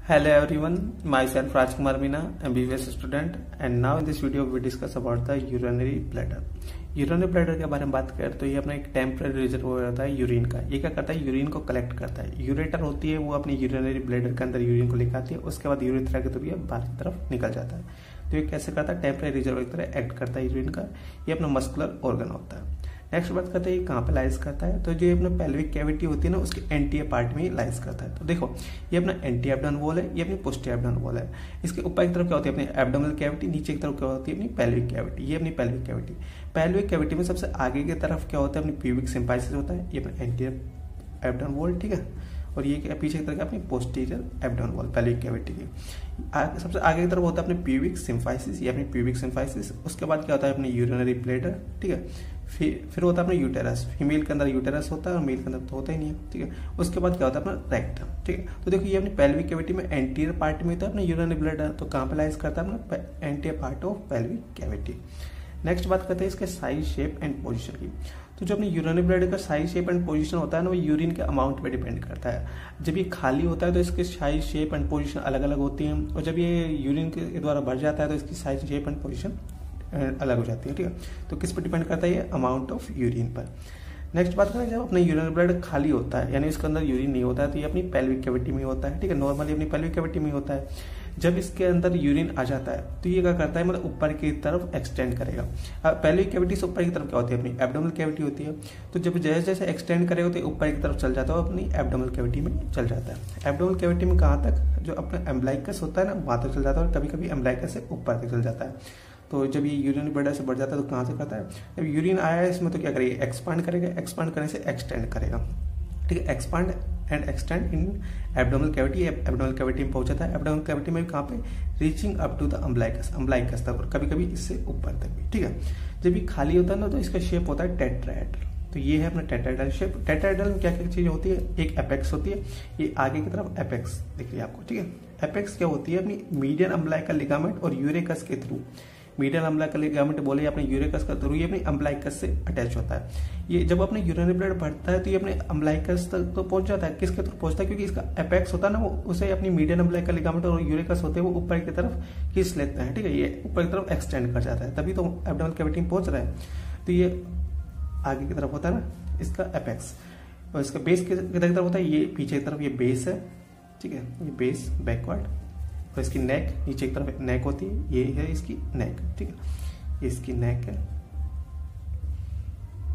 Hello everyone, myself Rajkumar Meena, MBBS student, and now in this video we discuss about the urinary bladder. Urinary bladder के बारे में बात करें तो ये अपना एक टेम्पररी रिजर्वोयर होता है यूरिन का। ये क्या करता है, यूरिन को कलेक्ट करता है। यूरेटर होती है वो अपनी यूरिनरी ब्लैडर के अंदर यूरिन को लेकर आती है, उसके बाद यूरेथ्रा के थ्रू ये बाहर की तरफ निकल जाता है। तो ये कैसे करता है, टेम्पररी रिजर्वोयर की तरह एक्ट करता है यूरिन का। ये अपना मस्कुलर ऑर्गन होता है। नेक्स्ट बात करते हैं कहाँ पे लाइज करता है, तो जो अपना पेल्विक कैविटी होती है ना उसके एंटीरियर पार्ट में ही लाइज करता है। तो देखो ये अपना एंटी एब्डोमिनल वॉल है, ये अपनी पोस्टीरियर एब्डोमिनल वॉल है। इसके ऊपर की तरफ क्या होती है अपनी एब्डोमिनल कैविटी, नीचे की तरफ क्या होती है अपनी पेल्विक कैविटी। ये अपनी पेल्विक कैविटी। पेल्विक कैविटी में सबसे आगे की तरफ क्या होता है अपनी प्यूबिक सिम्पाइसिस होता है, ये अपना एंटीरियर एब्डोमिनल वॉल, ठीक है। और ये पीछे की तरफ अपनी posterior abdominal wall pelvic cavity की सबसे आगे की तरफ होता है अपने प्यूबिक सिम्फाइसिस, ये अपनी प्यूबिक सिम्फाइसिस। उसके बाद क्या होता है अपनी यूरिनरी ब्लैडर, ठीक है। फिर होता है अपना यूटेरस। फीमेल के अंदर यूटेरस होता है और मेल के अंदर तो होता ही नहीं है, ठीक है। उसके बाद क्या होता है अपना रेक्टम, ठीक है। तो देखो ये अपनी पेल्विक कैविटी में एंटीरियर पार्ट में होता है अपना यूरिनरी ब्लैडर। तो कहाँ पे लाइज करता है अपना anterior part of pelvic cavity. Next बात करते हैं इसके साइज, शेप एंड पोजीशन की। तो जो अपनी यूरिनरी ब्लैडर का साइज, शेप एंड पोजीशन होता है ना वो यूरिन के अमाउंट पे डिपेंड करता है। जब ये खाली होता है तो इसके साइज, शेप एंड पोजीशन अलग अलग होती हैं, और जब ये यूरिन के द्वारा भर जाता है तो इसकी साइज, शेप एंड पोजीशन अलग हो जाती है, ठीक है। तो किस पर डिपेंड करता है ये, अमाउंट ऑफ यूरिन पर। नेक्स्ट बात करें जब अपना यूरिनरी ब्लैडर खाली होता है यानी इसके अंदर यूरिन नहीं होता है, तो ये अपनी पेल्विक कैविटी में होता है, ठीक है। नॉर्मली अपनी पेल्विक कैविटी में होता है। जब इसके अंदर यूरिन आ जाता है तो ये क्या करता है, मतलब ऊपर की तरफ एक्सटेंड करेगा। पेल्विक कैविटी से ऊपर की तरफ क्या होती है अपनी एब्डोमिनल कैविटी होती है। तो जब जैसे जैसे एक्सटेंड करेगा तो ऊपर की तरफ चल जाता है, अपनी एब्डोमिनल कैविटी में चल जाता है। एब्डोमिनल कैविटी में कहाँ तक, जो अपना एम्ब्लाइकस होता है ना वहां तक चल जाता है, और कभी कभी एम्ब्लाइकस से ऊपर तक चल जाता है। तो जब ये यूरिनरी ब्लैडर से बढ़ जाता है तो कहाँ से करता है, जब यूरिन आया है इसमें तो क्या करेगा, एक्सपांड करेगा। एक्सपांड करने से एक्सटेंड करेगा, ठीक है। Expand and extend in abdominal cavity. Abdominal cavity में पहुंचाता है। एब्डोमिनल कैविटी में कहाँ पे, reaching up to the umbilicus, umbilicus तक, और कभी कभी इससे ऊपर तक भी, ठीक है। जब ये खाली होता है ना तो इसका शेप होता है टेट्राहेड्रल। तो ये है अपना टेट्राहेड्रल शेप। टेट्राहेड्रल में क्या क्या चीज होती है, एक एपेक्स होती है, ये आगे की तरफ एपेक्स दिख रही है आपको, ठीक है। एपेक्स क्या होती है अपनी मीडियन अम्ब्लाइकल लिगामेंट और यूरेकस के थ्रू, मीडियल अम्ब्लाइकल लिगामेंट बोले अपने यूरेकस का थ्रू, ये अपने अम्ब्लाइकस से अटैच होता है। ये जब अपने यूरिनरी ब्लैडर बढ़ता है तो ये अपने अम्ब्लाइकस तक तो पहुंच जाता है। किसके थ्रू पहुंचता है, क्योंकि इसका एपेक्स होता है ना वो उसे अपनी मीडियन अम्ब्लाइकल लिगामेंट और यूरेकस होते हैं वो ऊपर की तरफ खींच लेते हैं, ठीक है। ये ऊपर की तरफ एक्सटेंड कर जाता है, तभी तो एब्डोमिनल कैविटी में पहुंच रहा है। तो ये आगे की तरफ होता है ना इसका एपेक्स, और इसका बेस की तरफ होता है, ये पीछे की तरफ ये बेस है, ठीक है। ये बेस बैकवर्ड, और इसकी नेक नीचे की तरफ नेक होती है, ये है इसकी नेक, ठीक है। ये इसकी नेक है,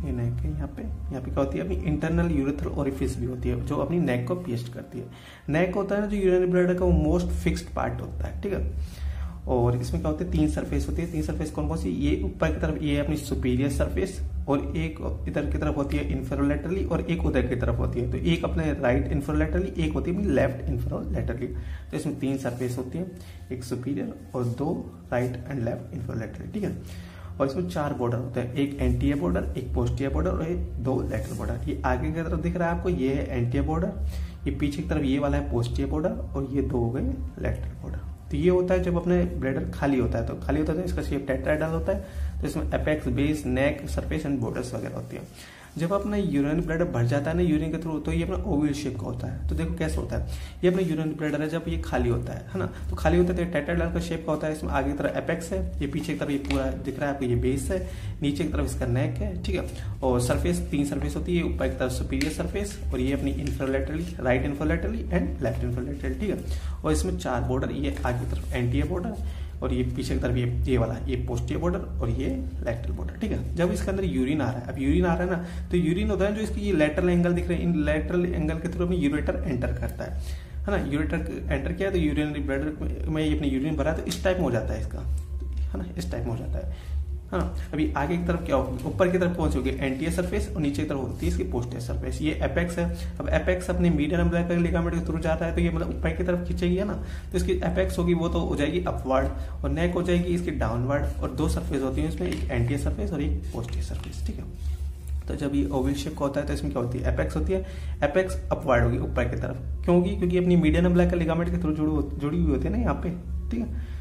ये नेक है। यहाँ पे क्या होती है अपनी इंटरनल यूरेथ्रल ओरिफिस भी होती है जो अपनी नेक को पियर्स करती है। नेक होता है ना जो यूरिनरी ब्लैडर का वो मोस्ट फिक्स्ड पार्ट होता है, ठीक है। और इसमें क्या होता है, तीन सरफेस होती है। तीन सरफेस कौन कौन सी, ये ऊपर की तरफ ये अपनी सुपीरियर सरफेस, और एक इधर की तरफ होती है इंफेरोलेटरली, और एक उधर की तरफ होती है। तो एक अपने राइट इंफेरोलेटरली, एक होती है अपनी लेफ्ट इंफेरोलेटरली। तो इसमें तीन सरफेस होती है, एक सुपीरियर और दो राइट एंड लेफ्ट इंफेरोलेटरली, ठीक है। और इसमें चार बॉर्डर होते हैं, एक एंटीरियर बॉर्डर, एक पोस्टीरियर बॉर्डर और एक दो लेटरल बॉर्डर। ये आगे की तरफ दिख रहा है आपको, ये है एंटीरियर बॉर्डर, ये पीछे की तरफ ये वाला है पोस्टीरियर बॉर्डर, और ये दो हो गए लेटरल बॉर्डर। तो ये होता है जब अपने ब्लैडर खाली होता है, तो खाली होता है तो इसका शेप टेट्राहेड्रल होता है। तो इसमें apex, base, neck, surface and borders वगैरह होती है। जब अपना यूरिनरी ब्लैडर भर जाता है ना यूरिन के थ्रू, तो ये अपना ओवल शेप का होता है। तो देखो कैसे होता है, ये अपना यूरिनरी ब्लैडर है जब ये खाली होता है ना, तो खाली होता है तो टेट्राहेड्रल का शेप का होता है। इसमें आगे की तरफ एपेक्स है, ये पीछे की तरफ ये पूरा दिख रहा है आपको, ये बेस है, नीचे की तरफ इसका नेक है, ठीक है। और सरफेस, तीन सरफेस होती है, ऊपर की तरफ सुपीरियर सरफेस, और ये अपनी इंफेरोलेटरली, राइट इंफेरोलेटरली एंड लेफ्ट इंफेरोलेटरली, ठीक है। और इसमें चार बॉर्डर, ये आगे की तरफ एंटीरियर बॉर्डर, और ये पीछे की तरफ ये वाला ये पोस्टीरियर बॉर्डर, और ये लेटरल बॉर्डर, ठीक है। जब इसके अंदर यूरिन आ रहा है, अब यूरिन आ रहा है ना, तो यूरिन होता है जो इसकी ये लेटरल एंगल दिख रहे हैं, इन लेटरल एंगल के थ्रू अपनी यूरेटर एंटर करता है ना। यूरेटर एंटर किया तो यूरिनरी ब्लैडर में ये अपनी यूरिन भरा, तो इस टाइप में हो जाता है इसका, है ना, इस टाइप में हो जाता है। हाँ, अभी आगे की तरफ क्या होगी, ऊपर की तरफ पहुंचोगे एंटीरियर सरफेस, और नीचे की तरफ होती है इसकी पोस्टीरियर सरफेस। ये एपेक्स है। अब एपेक्स अपने मीडियन अम्ब्लाइकल लिगामेंट के थ्रू जाता है, तो ये मतलब ऊपर की तरफ खींचेगी है ना, तो इसकी एपेक्स होगी वो तो हो जाएगी अपवर्ड, और नेक हो जाएगी इसकी डाउनवर्ड, और दो सरफेस होती है इसमें, एक एंटीरियर सरफेस और एक पोस्टीरियर सरफेस, ठीक है। तो जब ये ओवल शेप का होता है तो इसमें क्या होती है, एपेक्स होती है। एपेक्स अपवर्ड होगी ऊपर की तरफ, क्योंकि अपनी मीडियन अम्ब्लाइकल लिगामेंट के थ्रू जुड़ी हुई होती है ना यहाँ पे, ठीक है।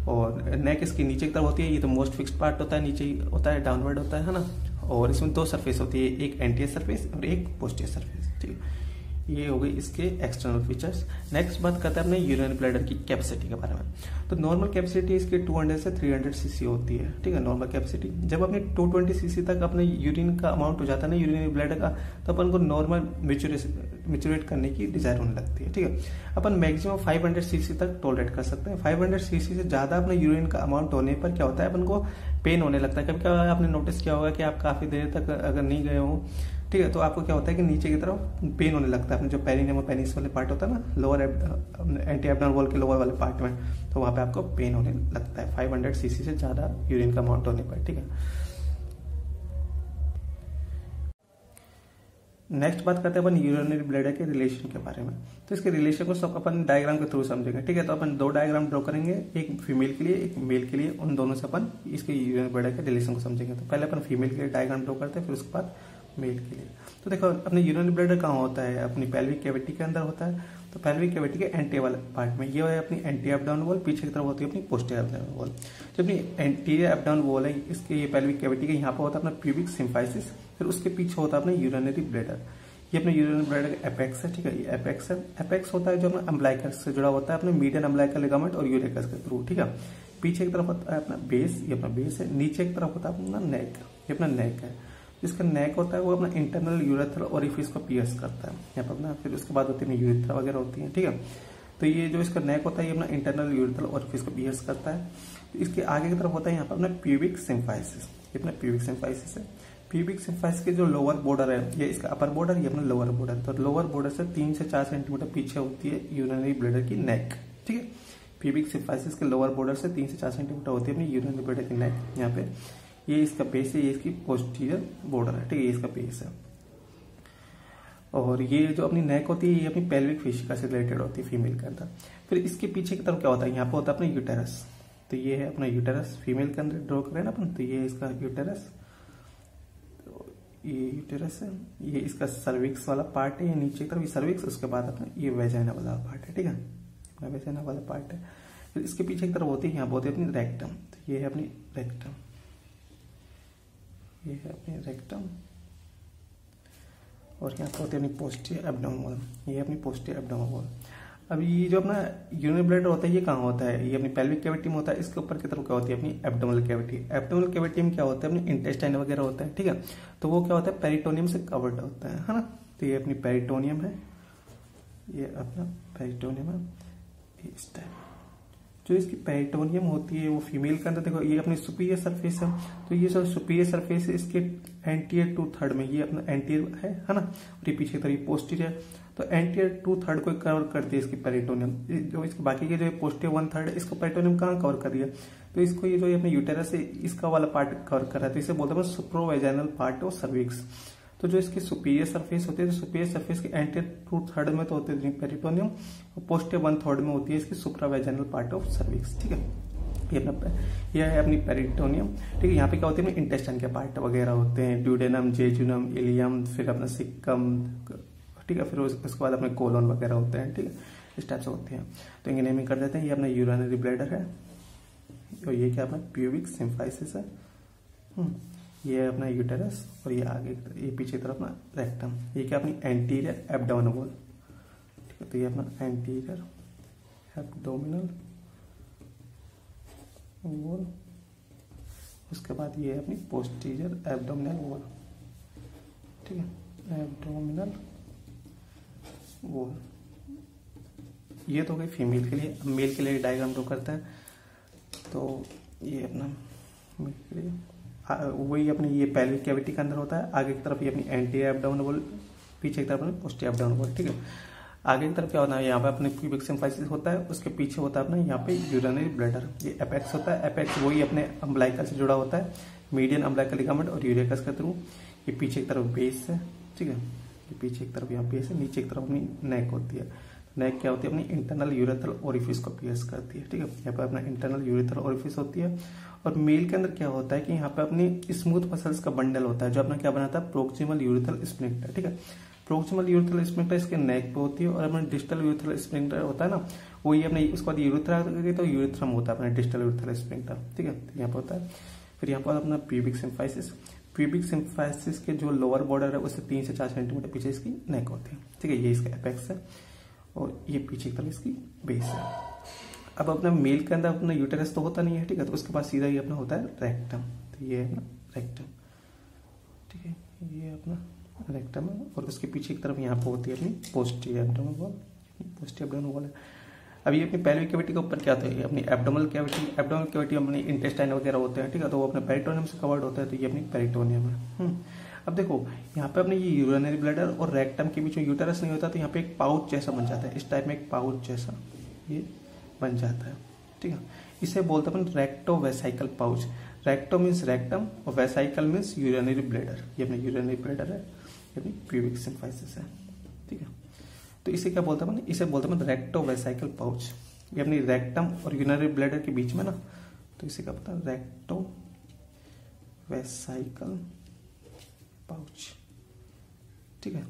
और नेक इसकी नीचे की तरफ होती है, ये तो मोस्ट फिक्स्ड पार्ट होता है, नीचे होता है, डाउनवर्ड होता है ना। और इसमें दो सरफेस होती है, एक एंटीरियर सरफेस और एक पोस्टीरियर सरफेस, ठीक है। ये हो गई इसके एक्सटर्नल फीचर्स। नेक्स्ट बात करते हैं अपने यूरिनरी ब्लैडर की कैपेसिटी के बारे में। तो नॉर्मल कैपेसिटी इसकी 200 से 300 सीसी होती है, ठीक है, नॉर्मल कैपेसिटी। जब अपने 220 सीसी तक अपने यूरिन का अमाउंट हो जाता है ना यूरिनरी ब्लैडर का, तो अपन को नॉर्मल मैच्योरेट करने की डिजायर होने लगती है, ठीक है। अपन मैक्सिमम 500 सीसी तक टॉलरेट कर सकते हैं। 500 सीसी से ज्यादा अपने यूरिन का अमाउंट होने पर क्या होता है, अपन को पेन होने लगता है। कभी कभी आपने नोटिस किया होगा कि आप काफी देर तक अगर नहीं गए हो, ठीक है, तो आपको क्या होता है कि नीचे की तरफ पेन होने लगता है, अपने जो पेरिनियम और पेनिस वाले पार्ट होता है ना, लोअर एंटी एब्डोमिनल वॉल के लोअर वाले पार्ट में, तो वहां पे आपको पेन होने लगता है 500 सीसी से ज्यादा यूरिन का अमाउंट होने पर, ठीक है। नेक्स्ट बात करते हैं अपन यूरिनरी ब्लैडर के रिलेशन के बारे में। तो इसके रिलेशन को सब अपन डायग्राम के थ्रू समझेंगे, ठीक है। तो अपन 2 डायग्राम ड्रॉ करेंगे, एक फीमेल के लिए एक मेल के लिए, उन दोनों से अपन इसके यूरिनरी ब्लैडर के रिलेशन को समझेंगे। तो पहले अपन फीमेल के लिए डायग्राम ड्रॉ करते हैं, फिर उसके बाद मेल के लिए। तो देखो अपने यूरिनरी ब्लैडर कहाँ होता है, अपनी पेल्विक कैविटी के अंदर होता है। तो पेल्विक कैविटी के एंटीरियर वाले पार्ट में ये है अपनी एंटीरियर एब्डोमिनल वॉल, पीछे की तरफ होती है अपनी पोस्टीरियर एब्डोमिनल वॉल। जो अपनी एंटीरियर एब्डोमिनल वॉल है, इसके ये पेल्विक कैविटी के यहाँ पर होता है अपना प्यूबिक सिम्फाइसिस, फिर उसके पीछे होता है अपना यूरिनरी ब्लैडर। ये अपने यूरिनरी ब्लैडर का एपेक्स है, ठीक है, ये एपेक्स है। एपेक्स होता है जो अपना अम्बलाइकस से जुड़ा होता है अपने मीडियन अम्बलाइकल लिगामेंट और यूरेकस के थ्रू, ठीक है। पीछे की तरफ होता है अपना बेस, ये अपना बेस है। नीचे की तरफ होता है अपना नेक, ये अपना नेक है। जिसका नेक होता है वो अपना इंटरनल यूरेथ्रल ओरिफिस को पियर्स करता है यहाँ पर अपना। फिर उसके बाद होती है यूरेथ्रा वगैरह होती है, ठीक है। तो ये जो इसका नेक होता है ये अपना इंटरनल यूरेथ्रल ओरिफिस को पियर्स करता है। तो इसके आगे की तरफ होता है यहाँ पर अपना प्यूबिक सिम्फाइसिस, ये अपना प्यूबिक सिम्फाइसिस है। प्यूबिक सिम्फाइसिस के जो लोअर बॉर्डर है, ये इसका अपर बॉर्डर, ये अपना लोअर बॉर्डर। तो लोअर बॉर्डर से 3 से 4 सेंटीमीटर पीछे होती है यूरिनरी ब्लैडर की नेक, ठीक है। प्यूबिक सिम्फाइसिस के लोअर बॉर्डर से 3 से 4 सेंटीमीटर होती है अपनी यूरिनरी ब्लैडर की नेक। यहाँ पे ये इसका बेस है, ये इसकी पोस्टीरियर बॉर्डर है, ठीक है, ये इसका बेस है। और ये जो अपनी नेक होती है ये अपनी पेल्विक फेशिका से रिलेटेड होती है फीमेल के अंदर। फिर इसके पीछे की तरफ क्या होता है, यहाँ पे होता है अपना यूटेरस। तो ये है अपना यूटेरस, फीमेल के अंदर ड्रॉ करें ना अपन, तो ये इसका यूटेरस, ये यूटेरस है। ये इसका सर्विक्स वाला पार्ट है, ये नीचे की तरफ ये सर्विक्स, उसके बाद अपना ये वेजाइना वाला पार्ट है, ठीक है, अपना वेजाइना वाला पार्ट है। फिर इसके पीछे की तरफ होती है, यहाँ पे होती है अपनी रेक्टम। तो ये है अपनी रेक्टम, ये है अपनी रेक्टम। और यहाँ पे होती है अपनी पोस्टीरियर एब्डोमिनल वॉल, ये है अपनी पोस्टीरियर एब्डोमिनल वॉल। अब ये जो अपना यूरिनरी ब्लैडर होता है ये कहाँ होता है, ये अपनी पेल्विक कैविटी में होता है। इसके ऊपर की तरफ क्या होती है अपनी एब्डोमिनल कैविटी। एब्डोमिनल कैविटी में क्या होता है, अपनी इंटेस्टाइन वगैरह होता है, ठीक है। तो वो क्या होता है, पेरिटोनियम से कवर्ड होता है ना। तो ये अपनी पेरिटोनियम है, ये अपना पेरिटोनियम है इस टाइप। जो इसकी पेरिटोनियम होती है वो फीमेल के अंदर, देखो ये अपनी सुपीरियर सरफेस है। तो ये जो सुपीरियर सरफेस है इसके एंटीरियर 2/3 में, ये अपना एंटीरियर है ना, और ये पीछे की तरफ पोस्टीरियर। तो एंटीरियर 2/3 को कवर करती है इसकी पेरिटोनियम। जो इसके बाकी के जो पोस्टीरियर 1/3 है, इसको पेरिटोनियम कहाँ कवर कर रही है, तो इसको ये जो अपने यूटेरस है इसका वाला पार्ट कवर कर रहा है। तो इसे बोलते हैं सुप्रोवेजाइनल पार्ट ऑफ सर्विक्स। तो जो इसकी सुपीरियर सरफेस होती है, तो सुपीरियर सरफेस के एंटीरियर 2/3 में तो होती है पेरिटोनियम, और पोस्टीरियर 1/3 में होती है इसकी सुप्रावेजाइनल पार्ट ऑफ सर्विक्स, ठीक है। ये है अपनी पेरिटोनियम, ठीक है। यहाँ पे क्या होती है, इंटेस्टाइन के पार्ट वगैरह होते हैं, ड्यूडेनम, जेजुनम, इलियम, फिर अपना सिक्कम, ठीक है। फिर उसके बाद अपने कोलोन वगैरह होते हैं, ठीक है, इस टाइप से होते हैं। तो इनकी नेमिंग कर देते हैं। ये अपना यूरिनरी ब्लैडर है, और ये क्या अपना प्यूबिक सिम्फाइसिस है, ये है अपना यूटेरस, और ये आगे ये पीछे तरफ अपना रेक्टम। ये क्या अपनी एंटीरियर एब्डोमिनल वॉल, ठीक है। तो ये अपना एंटीरियर एब्डोमिनल वॉल। उसके बाद ये है अपनी पोस्टीरियर एब्डोमिनल वॉल, ठीक है, एब्डोमिनल वॉल। ये तो गई फीमेल के लिए। अब मेल के लिए डायग्राम ड्रॉ करता है। तो ये अपना मेल के लिए वही अपनी ये पेल्विक कैविटी के अंदर होता है। आगे की तरफ ये अपनी एंटीरियर एब्डोमिनल वॉल, पीछे की तरफ अपनी पोस्टीरियर एब्डोमिनल वॉल, ठीक है। आगे की तरफ क्या होता है, यहाँ पे अपने प्यूबिक सिम्फाइसिस होता है, उसके पीछे होता है अपना यहाँ पे यूरिनरी ब्लैडर। ये एपेक्स होता है। एपेक्स वही अपने अम्बलाइकल से जुड़ा होता है, मीडियन अम्बलाइकल लिगामेंट और यूरेकस के थ्रू। ये पीछे की तरफ बेस है, ठीक है, ये पीछे की तरफ यहाँ बेस है। नीचे की तरफ अपनी नेक होती है। नेक क्या होती है, अपनी इंटरनल यूरेथ्रल ओरिफिस को पियर्स करती है, ठीक है। यहाँ पे अपना इंटरनल यूरेथ्रल ओरिफिस होती है। और मेल के अंदर क्या होता है कि यहाँ पे अपनी स्मूथ मसल्स का बंडल होता है, जो अपना क्या बनाता है, प्रोक्सिमल यूरेथ्रल स्फिंक्टर, ठीक है। प्रोक्सिमल यूरेथ्रल स्फिंक्टर इसके नेक पे होती है, और अपना डिस्टल यूरेथ्रल स्फिंक्टर होता है ना, वो ये अपने उसके बाद यूरेथ्रा तो यूरेथ्रम होता है अपना डिस्टल यूरेथ्रल स्फिंक्टर, ठीक है। यहाँ पे होता है। फिर यहाँ पर अपना प्यूबिक सिम्फाइसिस। प्यूबिक सिम्फाइसिस के जो लोअर बॉर्डर है उससे 3 से 4 सेंटीमीटर पीछे इसकी नेक होती है, ठीक है। ये इसका एपेक्स है और ये पीछे की तरफ इसकी बेस है। अब अपना मेल के अंदर अपना यूटेरस तो होता नहीं है, ठीक है, तो उसके पास सीधा ये अपना होता है रेक्टम। तो ये है अपना रेक्टम, ठीक है, ये अपना रेक्टम है और उसके पीछे की तरफ यहाँ पे होती है अपनी posterior abdominal wall, posterior abdominal wall है। अब ये अपनी पेल्विक कैविटी के ऊपर क्या होता है, अपनी एब्डोमिनल कैविटी अपनी इंटेस्टाइन वगैरह होते हैं, ठीक है, तो वो अपने पेरिटोनियम से कवर्ड होता है, तो ये अपनी पेरिटोनियम है। अब देखो यहाँ पे अपने ये यूरिनरी ब्लैडर और रेक्टम के बीच में यूटेरस नहीं होता, तो यहाँ पे एक पाउच जैसा बन जाता है, इस टाइप में एक पाउच जैसा ये बन जाता है, ठीक है। इसे बोलते हैं अपन recto vesical pouch. Recto means rectum और वेसाइकल मीन्स यूरिनरी ब्लैडर। ये अपने यूरिनरी ब्लैडर है, ये अपनी प्यूबिक सिम्फाइसिस है, ठीक है। तो इसे क्या बोलते हैं, इसे बोलते हैं रेक्टो वेसाइकल पाउच। ये अपनी रेक्टम और यूरिनरी ब्लैडर के बीच में ना, तो इसे क्या बोलते हैं, रेक्टो वेसाइकल पाउच, ठीक है।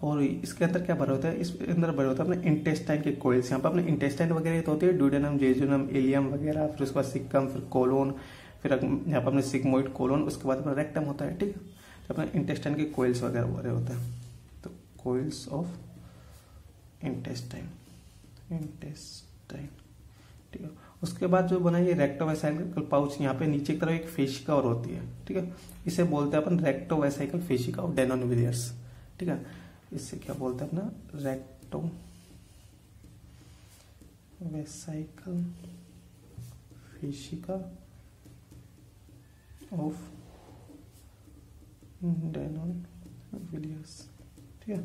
और इसके अंदर क्या भरा होता है, इसके अंदर भरा होता है अपने इंटेस्टाइन के कोइल्स। यहाँ पर अपने इंटेस्टाइन वगैरह तो होती है, ड्यूडेनम, जेजुनम, इलियम वगैरह, फिर उसके बाद सिक्कम, फिर कोलोन, फिर यहाँ पर अपने सिग्मोइड कोलोन, उसके बाद अपना रेक्टम होता है, ठीक है। तो अपने इंटेस्टाइन के कोइल्स वगैरह भरे होते हैं, तो कोइल्स ऑफ इंटेस्टाइन, ठीक है। उसके बाद जो बना ये रेक्टोवेसाइकल पाउच, यहाँ पे नीचे की तरफ एक फेशिका और होती है, ठीक है। इसे बोलते हैं अपन रेक्टोवेसाइकल फेशिका ऑफ डेनोविलियर्स, ठीक है। इससे क्या बोलते हैं अपना रेक्टोवेसाइकल फेशिका ऑफ डेनोविलियर्स, ठीक है।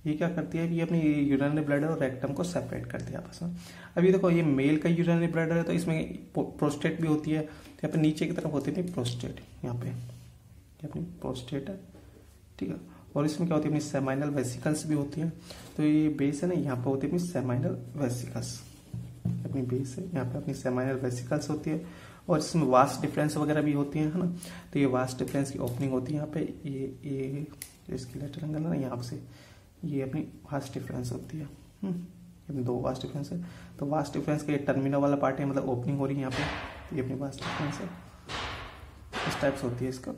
ये क्या करती है, ये अपनी यूरिनरी ब्लैडर और रेक्टम को सेपरेट करती है आपस में। अभी देखो ये मेल का यूरिनरी ब्लैडर है, तो इसमें प्रोस्टेट भी होती है, तो यहाँ पे नीचे की तरफ होती है प्रोस्टेट, यहाँ पे ये अपनी प्रोस्टेट है, ठीक है। और इसमें क्या होती है, अपनी सेमाइनल वेसिकल्स भी होती है। तो ये बेस है ना, यहाँ पे होती है अपनी सेमाइनल वेसिकल्स, अपनी बेस है, यहाँ पे अपनी सेमाइनल वेसिकल्स होती है। और इसमें वास्ट डिफरेंस वगैरह भी होती है ना, तो ये वास्ट डिफरेंस की ओपनिंग होती है यहाँ पे, ये इसकी लेटर एंगल है ना, यहाँ से ये अपनी वास्ट डिफरेंस होती है। दो वास्ट डिफरेंस है, तो वास्ट डिफरेंस का ये टर्मिनल वाला पार्ट है, मतलब ओपनिंग हो रही है यहाँ पे, ये अपनी वास्ट डिफरेंस है, इस टाइप से होती है इसका।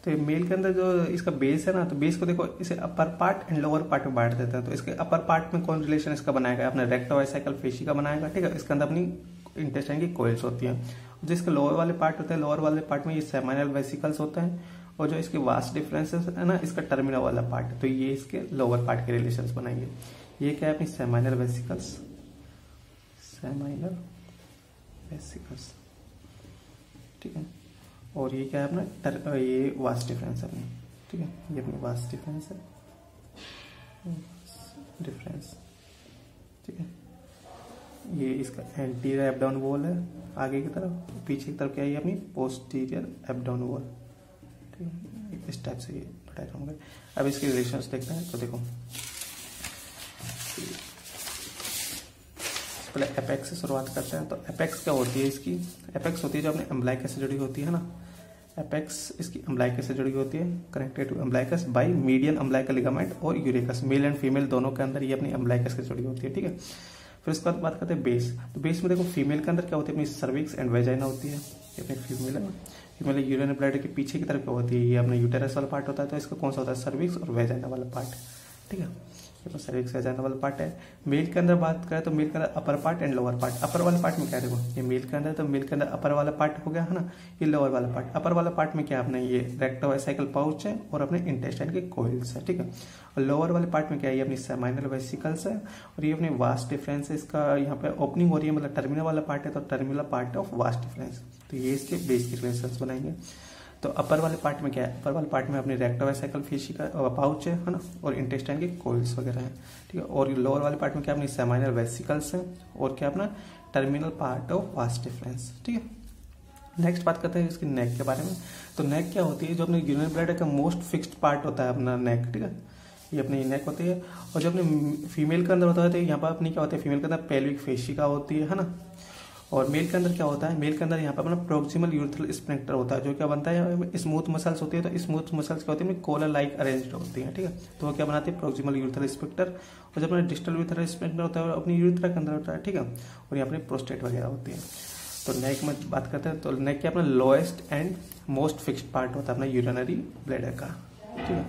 तो मेल के अंदर जो इसका बेस है ना, तो बेस को देखो इसे अपर पार्ट एंड लोअर पार्ट में बांट देते हैं। तो इसके अपर पार्ट में कौन रिलेशन इसका बनाएगा, अपने रेक्टोवेसाइकल फेशिका बनाएगा, ठीक है। इसके अंदर अपनी इंटेस्टाइन की कोइल्स होती है। जिसके लोअर वाले पार्ट होते हैं, लोअर वाले पार्ट में ये सेमाइनल वेसिकल्स होता है, और जो इसके वास्ट डिफरेंसेस है ना, इसका टर्मिनल वाला पार्ट है, तो ये इसके लोअर पार्ट के रिलेशंस बनाएंगे। ये क्या है, अपनी सेमाइनल वेसिकल्स, सेमाइनल वेसिकल्स, ठीक है। और ये क्या है अपना, ये वास्ट डिफरेंस है अपनी, ठीक है, ये अपनी वास्ट डिफरेंस है, डिफरेंस, ठीक है। ये इसका एंटीरियर एब्डोमिनल वॉल है आगे की तरफ, पीछे की तरफ क्या है, अपनी पोस्टीरियर एब्डोमिनल वॉल, ठीक है। इस टाइप से ये डायग्राम है। अब इसके रिलेशंस देखते हैं, तो देखो पहले एपेक्स से शुरुआत करते हैं। तो एपेक्स क्या होती है, इसकी एपेक्स होती है जो अपने अम्ब्लाइकस से जुड़ी होती है ना, एपेक्स इसकी अम्ब्लाइकस से जुड़ी होती है, connected to umbilicus by median umbilical ligament और यूरेकस। मेल एंड फीमेल दोनों के अंदर ये अपनी अम्ब्लाइकस से जुड़ी होती है, ठीक है। फिर उसके बाद बात करते हैं बेस। तो बेस में देखो फीमेल के अंदर क्या होती है, अपनी सर्विक्स एंड वेजाइना होती है, ये अपनी फीमेल है ना। फीमेल यूरिनरी ब्लैडर के पीछे की तरफ क्या होती है, ये अपना यूटेरस वाला पार्ट होता है, तो इसका कौन सा होता है, सर्विक्स और वेजाइना वाला पार्ट, ठीक है। ये तो सर्विक्स वेजाइना वाला पार्ट है। मेल के अंदर बात करें तो मेल के अंदर upper part and lower part. Upper वाले पार्ट में क्या देखो, ये मेल के अंदर, तो मेल के अंदर अपर वाला पार्ट हो गया है ना, ये लोअर वाला पार्ट। अपर वाला पार्ट में क्या अपने ये रेक्टोवेसाइकल पाउच है और अपने इंटेस्टाइन के कोइल्स है, ठीक है। और लोअर वाले पार्ट में क्या है, ये अपनी सेमाइनल वेसिकल्स है और ये अपनी वास्ट डिफरेंस है। इसका यहाँ पे ओपनिंग हो रही है, मतलब टर्मिनल वाला पार्ट है, तो terminal part of vast difference, तो ये इसके बेस के रिलेशंस बनाएंगे। तो अपर वाले पार्ट में क्या है, अपर वाले पार्ट में अपनी रेक्टोवेसाइकल फेशिका पाउच है ना, और इंटेस्टाइन के कोइल्स वगैरह है, ठीक है। और लोअर वाले पार्ट में क्या अपनी सेमाइनल वेसिकल्स है और क्या अपना terminal part of vast difference, ठीक है। नेक्स्ट बात करते हैं इसकी नेक के बारे में। तो नेक क्या होती है, जो अपने यूरिनरी ब्लैडर का मोस्ट फिक्स्ड पार्ट होता है अपना नेक, ठीक है। ये अपनी नेक होती है। और जो अपने फीमेल के अंदर होता है, तो यहाँ पर अपनी क्या होता है, फीमेल के अंदर पेल्विक फेशिका होती है ना। और मेल के अंदर क्या होता है, मेल के अंदर यहाँ पर अपना प्रोक्सिमल यूरिथ्रल स्फिंक्टर होता है, जो क्या बनता है, स्मूथ मसल्स होती है। तो स्मूथ मसल्स क्या होती है, कोलर लाइक अरेंज्ड होती है, ठीक है। तो वो क्या बनाती है, प्रोक्सिमल यूरिथ्रल स्फिंक्टर। और जब अपना डिस्टल यूरिथ्रल स्फिंक्टर होता है अपनी यूरिथ्रा के अंदर होता है, ठीक है। और यहाँ पर प्रोस्टेट वगैरह होती है। तो नेक में बात करते हैं तो नेक के अपना lowest and most fixed part होता है अपना यूरिनरी ब्लैडर का, ठीक है।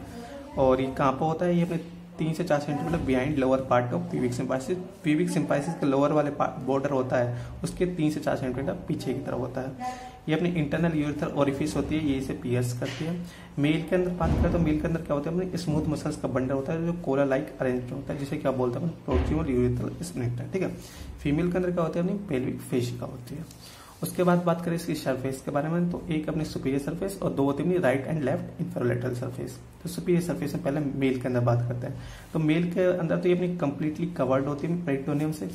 और ये कहाँ पर होता है, ये अपने 3 से 4 centimetre behind lower part of pubic symphysis. Pubic symphysis का लोअर वाले बॉर्डर होता है उसके 3 से 4 सेंटीमीटर पीछे की तरफ होता है। ये अपनी इंटरनल यूरिथर ओरिफिस होती है, ये इसे पियर्स करती है। मेल के अंदर बात करें तो मेल के अंदर क्या होता है, अपने स्मूथ मसल्स का बंडल होता है जो कोला लाइक अरेंज होता है, जिसे क्या बोलते हैं प्रोक्सिमल यूरिथ्रल स्फिंक्टर, ठीक है। फीमेल के अंदर क्या होता है, अपनी पेल्विक फेशिका होती है। उसके बाद बात करें इसकी सरफेस के बारे में तो एक अपनी सुपीरियर सरफेस और 2 होती है अपनी राइट एंड लेफ्ट इंफेरोलेटरल सरफेस। तो सुपीरियर सरफेस में पहले मेल के अंदर बात करते हैं। तो मेल के अंदर तो ये अपनी कंप्लीटली कवर्ड होती है पेरिटोनियम से,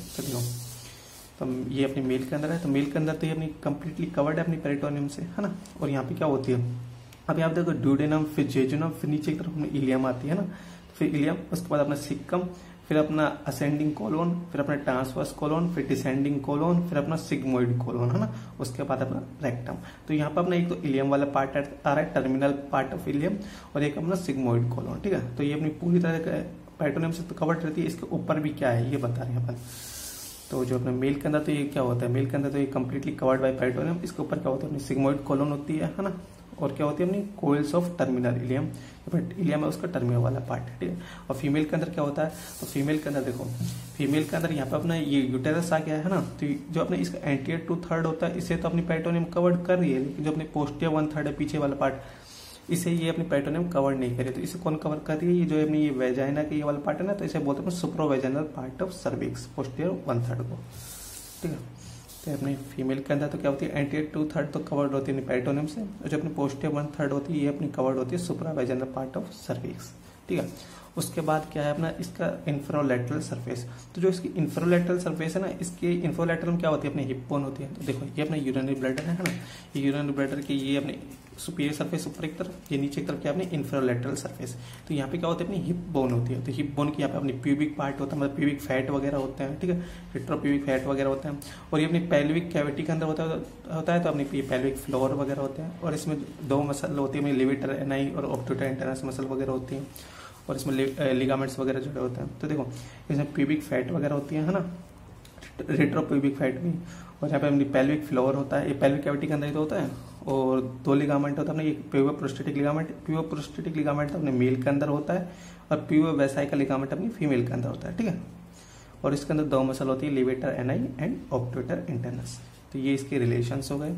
तो ये अपनी मेल के अंदर है। तो मेल के अंदर तो ये अपनी कंप्लीटली कवर्ड है अपनी पेरिटोनियम से, है ना। और यहाँ पे क्या होती है, अभी आप देखो ड्यूडेनम, फिर जेजुनम, फिर नीचे की तरफ इलियम आती है ना, फिर इलियम, उसके बाद अपना सिक्कम, फिर अपना असेंडिंग कोलोन, फिर अपना ट्रांसवर्स कोलोन, फिर डिसेंडिंग कोलोन, फिर अपना सिग्मोइड कोलोन, है ना। उसके बाद अपना रेक्टम। तो यहाँ पर अपना एक तो इलियम वाला पार्ट आ रहा है, टर्मिनल पार्ट ऑफ इलियम, और एक अपना सिग्मोइड कोलोन, ठीक है। तो ये अपनी पूरी तरह पेरिटोनियम से तो कवर्ड रहती है, इसके ऊपर भी क्या है ये बता रहे हैं अपन। तो जो अपने मेल के अंदर तो ये क्या होता है, मेल के अंदर तो ये कंप्लीटली कवर्ड बाय पेरिटोनियम, इसके ऊपर क्या होता है अपनी सिग्मोइड कोलोन होती है ना। और क्या होती है अपनी coils of terminal ileum, ileum है उसका टर्मिनल वाला पार्ट, ठीक है। और फीमेल के अंदर क्या होता है, तो फीमेल के अंदर देखो, फीमेल के अंदर यहाँ पे अपना ये यूटेरस आ गया है ना। तो जो अपने इसका एंटीरियर 2/3 होता है, इसे तो अपनी पेरिटोनियम कवर्ड कर रही है, लेकिन जो अपने पोस्टीरियर 1/3 है पीछे वाला पार्ट, इसे ये अपनी पेरिटोनियम कवर नहीं करे। तो इसे कौन कवर कर रही है, ये जो अपनी ये वेजाइना के ये वाला पार्ट है ना, तो इसे बोलते हैं सुप्रोवेजाइनल पार्ट ऑफ सर्विक्स, पोस्टीरियर 1/3 को, ठीक है। तो अपनी फीमेल के अंदर तो क्या होती है, एंटीरियर 2/3 तो कवर्ड होती है पेरिटोनियम से, और जो अपनी पोस्टीरियर 1/3 होती है ये अपनी कवर्ड होती है सुप्रावेजाइनल पार्ट ऑफ सर्विक्स, ठीक है। उसके बाद क्या है अपना इसका इंफ्रालेटरल सरफेस। तो जो इसकी इंफ्रालेटरल सरफेस है ना, इसके इंफ्रालेटरल में क्या होती है, अपनी हिप बोन होती है। तो देखो ये अपना यूरिनरी ब्लैडर है ना, ये यूरिनरी ब्लैडर की ये अपनी सुपीरियर सरफेस ऊपर की तरफ, ये नीचे की तरफ क्या अपनी इंफ्रालेटरल सरफेस। तो यहाँ पे क्या होता है, अपनी हिप बोन होती है। तो हिप बोन की यहाँ पे अपनी प्यूबिक पार्ट होता है, मतलब प्यूबिक फैट वगैरह होते हैं, ठीक है, रेट्रोप्यूबिक फैट वगैरह होते हैं। और ये अपनी पेल्विक कैविटी के अंदर होता है, तो अपनी पेल्विक फ्लोर वगैरह होते हैं। और इसमें 2 मसल होती है, लेविटर एनाई और ऑब्ट्यूटर इंटरनस मसल वगैरह होती हैं, और इसमें लिगामेंट्स वगैरह जुड़े होते हैं। तो देखो इसमें प्यूबिक फैट वगैरह होती है ना, रेट्रोप्यूबिक फैट भी। और यहाँ पे अपनी पेल्विक फ्लोर होता है, ये पेल्विक कैविटी के अंदर ही तो होता है। और 2 लिगामेंट होता है अपने, एक प्यूबर प्रोस्टेटिक लिगामेंट, प्यूबर प्रोस्टेटिक लिगामेंट अपने मेल के अंदर होता है, और प्यूबर वेसाइकल लिगामेंट अपनी फीमेल के अंदर होता है, ठीक है। और इसके अंदर 2 मसल होती है, लेवेटर एनाई एंड ऑब्ट्यूटर इंटरनस। तो ये इसके रिलेशंस हो गए।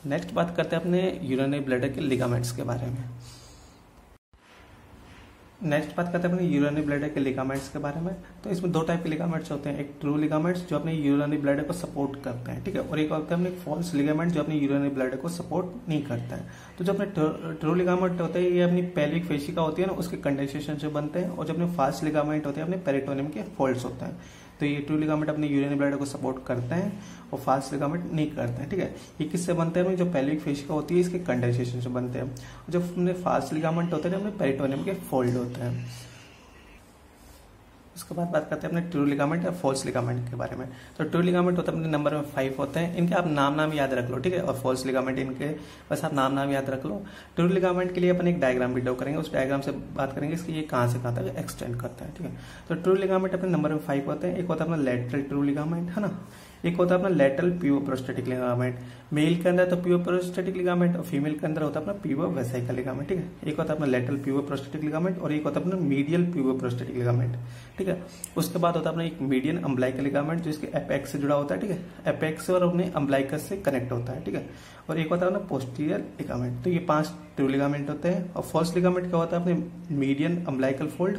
नेक्स्ट बात करते हैं अपने यूरिनरी ब्लैडर के लिगामेंट्स के बारे में। नेक्स्ट बात करते हैं अपने यूरिनरी ब्लैडर के लिगामेंट्स के बारे में। तो इसमें 2 टाइप के लिगामेंट्स होते हैं, एक ट्रू लिगामेंट्स जो अपने यूरिनरी ब्लैडर को सपोर्ट करते हैं, ठीक है, और एक होता है अपने फॉल्स लिगामेंट जो अपने यूरिनरी ब्लैडर को सपोर्ट नहीं करता है। तो जो अपने ट्रू लिगामेंट होते हैं ये अपनी पेल्विक फेशिका होती है ना, उसके कंडेंसेशन से बनते हैं। और जो अपने फॉल्स लिगामेंट होते हैं अपने पेरिटोनियम के फोल्ड्स होते हैं। तो ये ट्रू लिगामेंट अपने यूरिनरी ब्लैडर को सपोर्ट करते हैं और फॉल्स लिगामेंट नहीं करते हैं, ठीक है। ये किससे बनते हैं, जो पेल्विक फेशिका होती है इसके कंडेंसेशन से बनते हैं। जो अपने फॉल्स लिगामेंट होते हैं अपने पेरिटोनियम के फोल्ड होते हैं। उसके बाद बात करते हैं अपने ट्रू लिगामेंट या फॉल्स लिगामेंट के बारे में। तो ट्रू लिगामेंट होता है अपने नंबर में 5 होते हैं, इनके आप नाम याद रख लो, ठीक है। और फॉल्स लिगामेंट इनके बस आप नाम याद रख लो। ट्रू लिगामेंट के लिए अपन एक डायग्राम भी ड्रॉ करेंगे, उस डायग्राम से बात करेंगे इसकी ये कहाँ से कहाँ तक एक्सटेंड करता है, ठीक है। तो ट्रू लिगामेंट अपने नंबर में 5 होते हैं। एक होता है अपना लेटरल ट्रू लिगामेंट, है ना, एक होता है अपना लेटरल प्यूबर प्रोस्टेटिक लिगामेंट। मेल के अंदर तो प्यूबर प्रोस्टेटिक लिगामेंट, और फीमेल के अंदर होता है अपना प्यूबर वेसाइकल लिगामेंट, ठीक है। एक होता है अपना लेटरल प्यूबर प्रोस्टेटिक लिगामेंट और एक होता है अपना मीडियल प्यूबर प्रोस्टेटिक लिगामेंट, ठीक है। उसके बाद होता है अपना एक मीडियन अम्ब्लाइकल लिगामेंट जो इसके एपेक्स से जुड़ा होता है, ठीक है, एपेक्स और अपने अम्ब्लाइकस से कनेक्ट होता है, ठीक है। और एक होता है अपना पोस्टीरियर लिगामेंट। तो ये 5 ट्रू लिगामेंट होते हैं। और फॉल्स लिगामेंट क्या होता है, अपने मीडियन अम्ब्लाइकल फोल्ड,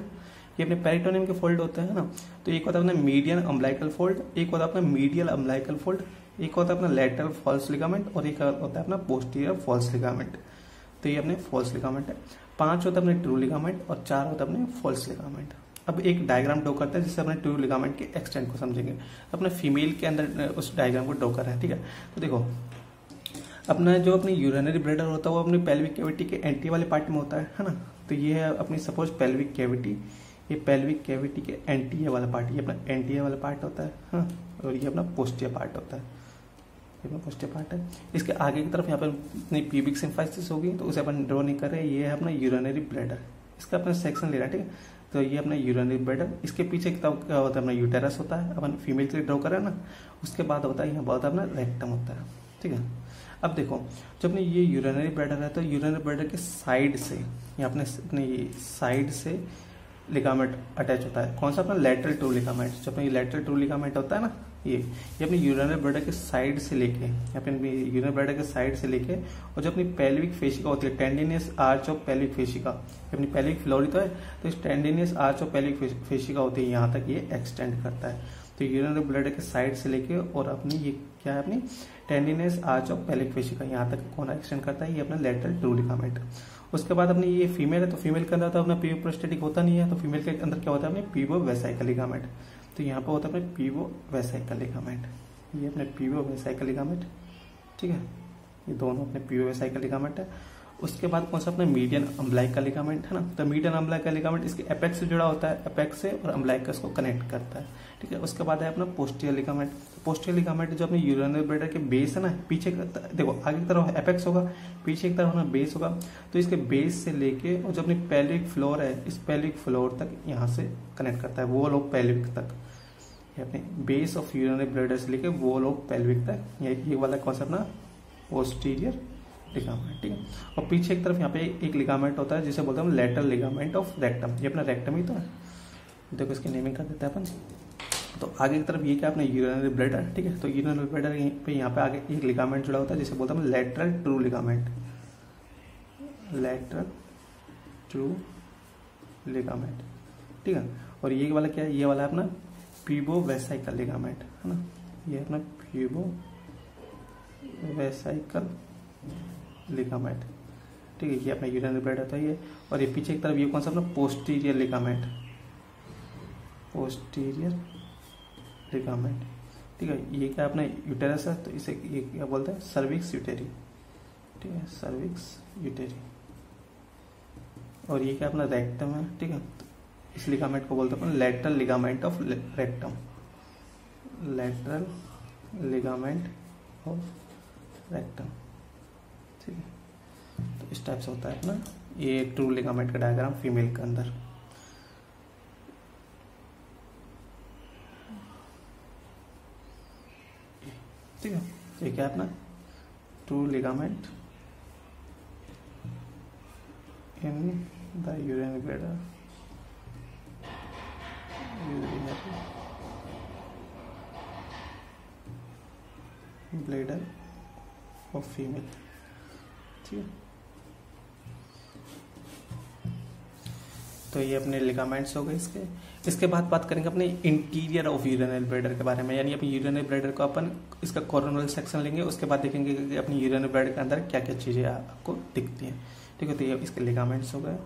ये अपने पेरिटोनियम के फोल्ड होते हैं ना। तो एक होता है अपना मीडियन अम्ब्लाइकल फोल्ड, एक होता है अपना मीडियल अम्ब्लाइकल फोल्ड, एक होता है अपना लेटरल फॉल्स लिगामेंट और एक होता है अपना पोस्टीरियर फॉल्स लिगामेंट। तो ये अपने फॉल्स लिगामेंट है। 5 होता है अपने ट्रू लिगामेंट और 4 होता है अपने फॉल्स लिगामेंट। अब एक डायग्राम ड्रॉ करते हैं जिससे अपने ट्रू लिगामेंट के एक्सटेंट को समझेंगे। अपने फीमेल के अंदर उस डायग्राम को ड्रॉ कर रहे हैं, ठीक है। तो देखो अपना जो अपनी यूरिनरी ब्लैडर होता है वो अपनी पेल्विक कैविटी के एंटी वाले पार्ट में होता है ना। तो ये है अपनी सपोज पेल्विक कैविटी, ये पेल्विक कैविटी के एंटीरियर वाला पार्ट, ये अपना एंटीरियर वाला पार्ट होता है, हाँ, और ये अपना पोस्टीरियर पार्ट होता है, ये अपना पोस्टीरियर पार्ट है। इसके आगे की तरफ यहाँ पर अपनी प्यूबिक सिम्फाइसिस होगी, तो उसे अपन ड्रॉ नहीं कर रहे। ये है अपना यूरिनरी ब्लैडर, इसका अपना सेक्शन ले रहा है, ठीक है। तो ये अपना यूरिनरी ब्लैडर, इसके पीछे क्या होता है, अपना यूटेरस होता है, अपन फीमेल के लिए ड्रॉ कर रहे हैं ना। उसके बाद होता है यहाँ बहुत अपना रेक्टम होता है। ठीक है। अब देखो जब अपने ये यूरिनरी ब्लैडर है तो यूरिनरी ब्लैडर के साइड से या अपने ये साइड से लिगामेंट अटैच होता है। कौन सा? अपना लेटरल ट्रू लिगामेंट। जो अपना ये लेटरल ट्रू लिगामेंट होता है ना, ये अपनी यूरिनरी ब्लैडर के साइड से लेके, अपनी यूरिनरी ब्लैडर के साइड से लेके, और जो अपनी पेल्विक फेशिका होती है, टेंडिनियस आर्च ऑफ पेल्विक फेशिका, अपनी पेल्विक फ्लोर तो है, तो इस टेंडिनियस आर्च ऑफ पेल्विक फेशिका होती है, यहाँ तक ये एक्सटेंड करता है। तो यूरिनरी ब्लैडर के साइड से लेके और अपनी ये क्या है, अपनी टेंडिनियस आर्च ऑफ पेल्विक फेशिका, यहाँ तक कौन एक्सटेंड करता है? ये अपना लेटरल ट्रू लिगामेंट। उसके बाद अपनी ये फीमेल है, तो फीमेल के अंदर तो अपना पीवो प्रोस्टेटिक होता नहीं है, तो फीमेल के अंदर क्या होता है? अपने पीवो वेसाइकल लिगामेंट। तो यहाँ पर होता है अपने पीवो वेसाइकल लिगामेंट, ये अपने पीवो वेसाइकल लिगामेंट, ठीक है। ये दोनों अपने पीवो वेसाइकल लिगामेंट है। उसके बाद कौन सा? अपना मीडियन अम्बलाइकल लिगामेंट है ना। तो मीडियन अम्बलाइकल लिगामेंट इसके एपेक्स से जुड़ा होता है, एपेक्स से और अम्बलाइकस को कनेक्ट करता है, ठीक है। उसके बाद है अपना पोस्टीरियर लिगामेंट। पोस्टीरियर लिगामेंट जो अपने यूरिनरी ब्लैडर के बेस है ना, पीछे देखो आगे की तरफ एपेक्स होगा, पीछे की तरफ अपना बेस होगा, तो इसके बेस से लेके और जो अपनी पेल्विक फ्लोर है, इस पेल्विक फ्लोर तक यहाँ से कनेक्ट करता है, वॉल ऑफ पेल्विक तक। ये अपने बेस ऑफ यूरिनरी ब्लैडर से लेके वॉल ऑफ पेल्विक तक, ये वाला कौन सा? अपना पोस्टीरियर लिगामेंट, ठीक है। और पीछे की तरफ यहाँ पे एक लिगामेंट होता है जिसे बोलते हैं हम लेटरल लिगामेंट ऑफ रेक्टम। ये अपना रेक्टम ही तो है, देखो इसकी नेमिंग कर देते हैं अपन। तो आगे की तरफ ये क्या? अपना यूरिनरी ब्लैडर, ठीक है। तो यूरिनरी ब्लैडर पे यहाँ पे आगे एक लिगामेंट जुड़ा होता है जिसे बोलते हैं हम lateral true ligament, lateral true ligament, ठीक है। और ये वाला क्या है? ये वाला है अपना पीवो वेसाइकल लिगामेंट, है ना। ये अपना पीवो वेसाइकल लिगामेंट, ठीक है। ये अपना यूरिनरी ब्लैडर होता है ये। और ये पीछे की तरफ ये कौन सा? अपना पोस्टीरियर लिगामेंट, पोस्टीरियर लिगामेंट, ठीक है। ये क्या? अपना यूटेरस है, तो इसे ये क्या बोलते हैं? सर्विक्स यूटेरी, ठीक है, सर्विक्स यूटेरी। और ये क्या? अपना रेक्टम है, ठीक है। तो इस लिगामेंट को बोलते हैं अपन lateral ligament of rectum, lateral ligament of rectum, ठीक है। तो इस टाइप से होता है अपना ये ट्रू लिगामेंट का डायग्राम फीमेल के अंदर। ठीक है, ये क्या है अपना true ligament in the urinary bladder, bladder of female, ठीक है। तो ये अपने लिगामेंट्स हो गए इसके बाद बात करेंगे अपने इंटीरियर ऑफ यूरिनरी ब्लैडर के बारे में, यानी अपनी यूरिनरी ब्लैडर को अपन इसका कोरोनल सेक्शन लेंगे, उसके बाद देखेंगे कि अपनी यूरिनरी ब्लैडर के अंदर क्या क्या चीजें आपको दिखती हैं, ठीक है। तो ये इसके लिगामेंट्स हो गए।